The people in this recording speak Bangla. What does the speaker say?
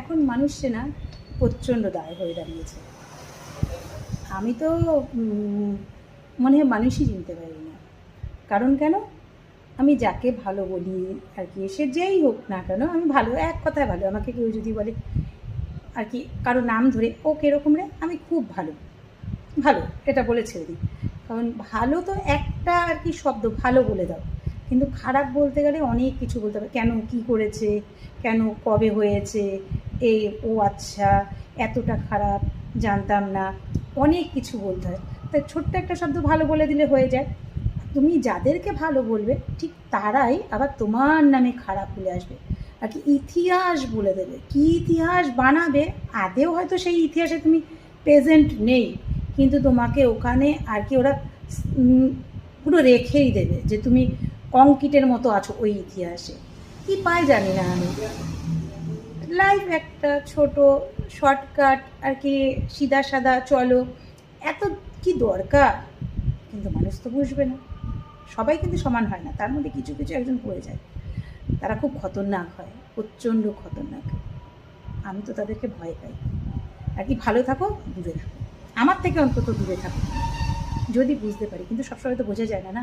এখন মানুষ না প্রচণ্ড দায় হয়ে দাঁড়িয়েছে। আমি তো মনে হয় মানুষই চিনতে পারি না। কারণ কেন, আমি যাকে ভালো বলি আর কি, সে যেই হোক না কেন, আমি ভালো, এক কথায় ভালো। আমাকে কেউ যদি বলে আর কি কারো নাম ধরে, ও কীরকম রে, আমি খুব ভালো, ভালো এটা বলে ছেড়ে দিই। কারণ ভালো তো একটা আর কি শব্দ, ভালো বলে দাও। কিন্তু খারাপ বলতে গেলে অনেক কিছু বলতে হবে, কেন, কী করেছে, কেন, কবে হয়েছে, এই ও আচ্ছা এতটা খারাপ, জানতাম না, অনেক কিছু বলতে হয়। তাই ছোট্ট একটা শব্দ ভালো বলে দিলে হয়ে যায়। তুমি যাদেরকে ভালো বলবে ঠিক তারাই আবার তোমার নামে খারাপ বলে আসবে আর কি, ইতিহাস বলে দেবে, কী ইতিহাস বানাবে। আদেও হয়তো সেই ইতিহাসে তুমি প্রেজেন্ট নেই, কিন্তু তোমাকে ওখানে আর কি ওরা পুরো রেখেই দেবে যে তুমি কংক্রিটের মতো আছো ওই ইতিহাসে। কি পায় জানি না আমি। লাইফ একটা ছোট শর্টকাট আর কি, সিধা সাদা চলো, এত কি দরকার? কিন্তু মানুষ তো বুঝবে না। সবাই কিন্তু সমান হয় না, তার মধ্যে কিছু কিছু একজন পড়ে যায়, তারা খুব খতরনাক হয়, প্রচণ্ড খতরনাক। আমি তো তাদেরকে ভয় পাই আর কি। ভালো থাকো, দূরে থাকো, আমার থেকে অন্তত দূরে থাকো, যদি বুঝতে পারি। কিন্তু সবসময় তো বোঝা যায় না না।